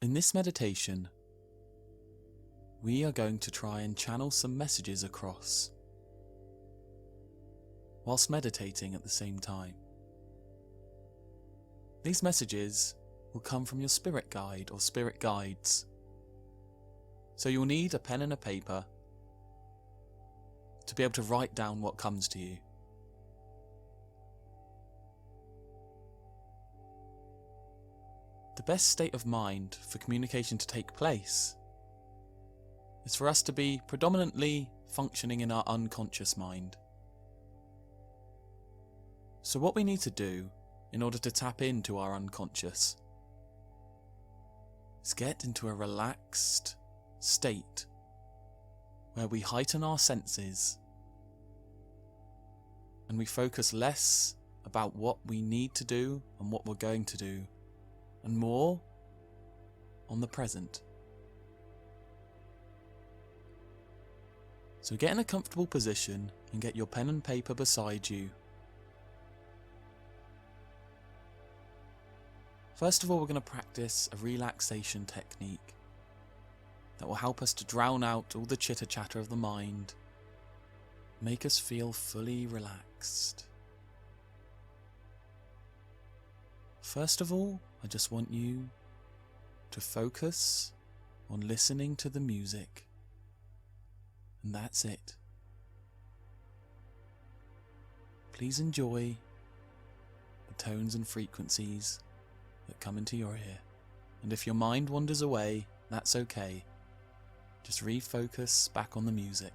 In this meditation, we are going to try and channel some messages across whilst meditating at the same time. These messages will come from your spirit guide or spirit guides. So you'll need a pen and a paper to be able to write down what comes to you. The best state of mind for communication to take place is for us to be predominantly functioning in our unconscious mind. So what we need to do in order to tap into our unconscious is get into a relaxed state where we heighten our senses and we focus less about what we need to do and what we're going to do, and more on the present. So get in a comfortable position and get your pen and paper beside you. First of all, we're going to practice a relaxation technique that will help us to drown out all the chitter-chatter of the mind, make us feel fully relaxed. First of all, I just want you to focus on listening to the music, and that's it. Please enjoy the tones and frequencies that come into your ear, and if your mind wanders away, that's okay. Just refocus back on the music.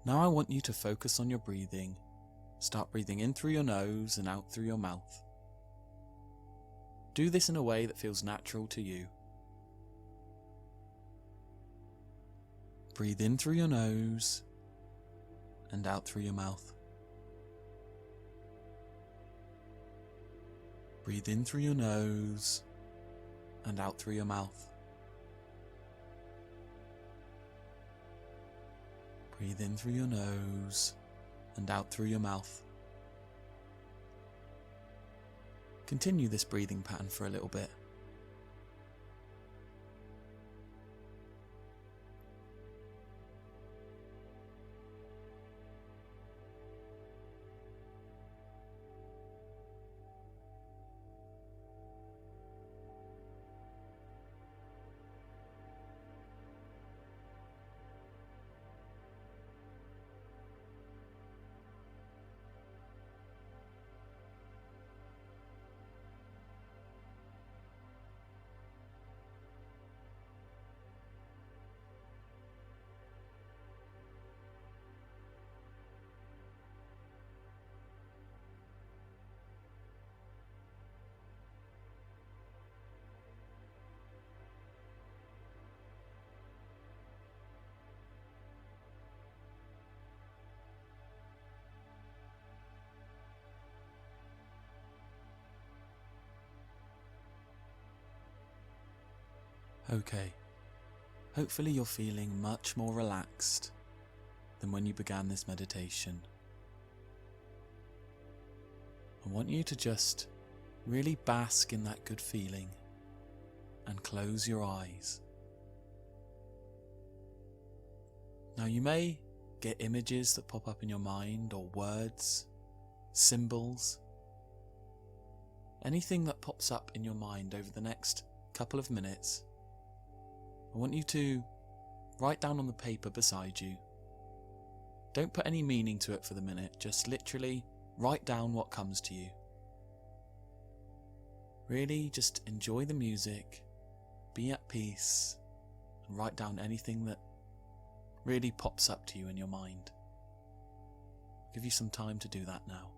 Now I want you to focus on your breathing. Start breathing in through your nose and out through your mouth. Do this in a way that feels natural to you. Breathe in through your nose and out through your mouth. Breathe in through your nose and out through your mouth. Breathe in through your nose and out through your mouth. Continue this breathing pattern for a little bit. Okay, hopefully you're feeling much more relaxed than when you began this meditation. I want you to just really bask in that good feeling and close your eyes. Now you may get images that pop up in your mind, or words, symbols, anything that pops up in your mind over the next couple of minutes, I want you to write down on the paper beside you. Don't put any meaning to it for the minute, just literally write down what comes to you. Really just enjoy the music, be at peace, and write down anything that really pops up to you in your mind. I'll give you some time to do that now.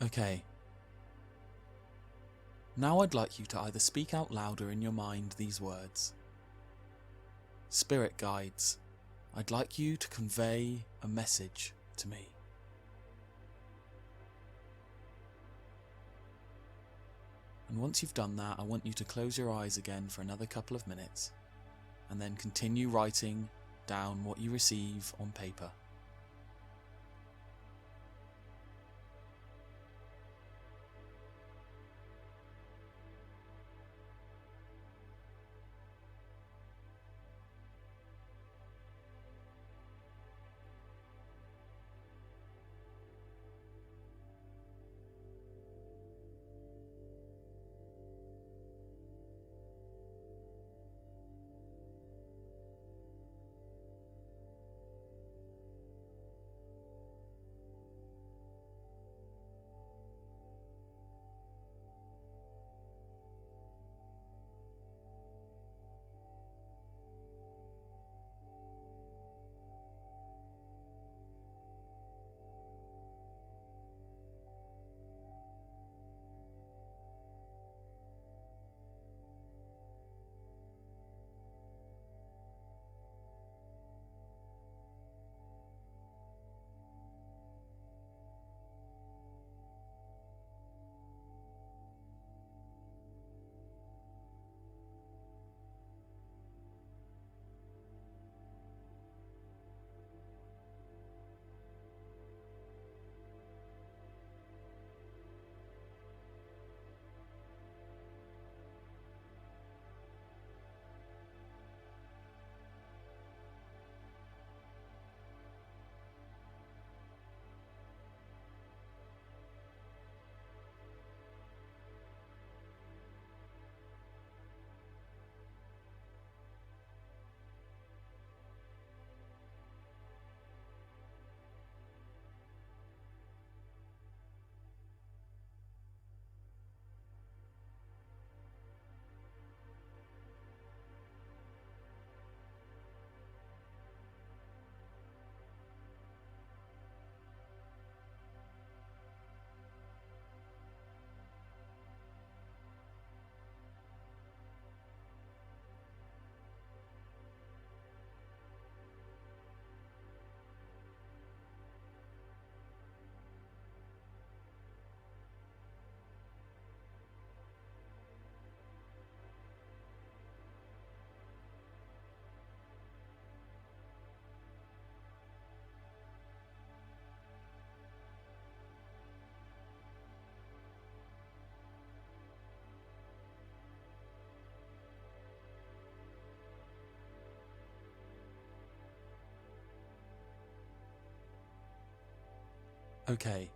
Okay. Now I'd like you to either speak out louder in your mind these words. Spirit guides, I'd like you to convey a message to me. And once you've done that, I want you to close your eyes again for another couple of minutes, and then continue writing down what you receive on paper. Okay,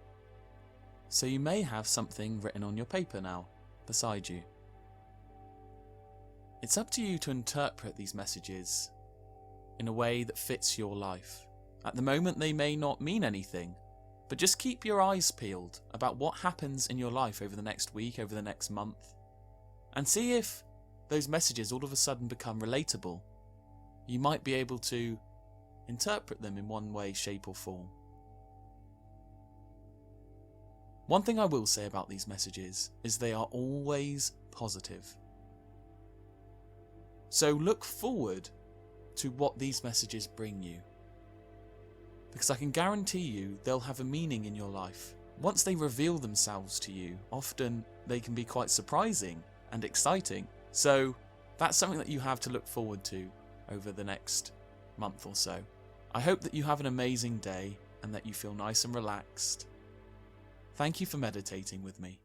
so you may have something written on your paper now, beside you. It's up to you to interpret these messages in a way that fits your life. At the moment they may not mean anything, but just keep your eyes peeled about what happens in your life over the next week, over the next month, and see if those messages all of a sudden become relatable. You might be able to interpret them in one way, shape or form. One thing I will say about these messages is they are always positive. So look forward to what these messages bring you, because I can guarantee you they'll have a meaning in your life. Once they reveal themselves to you, often they can be quite surprising and exciting. So that's something that you have to look forward to over the next month or so. I hope that you have an amazing day and that you feel nice and relaxed. Thank you for meditating with me.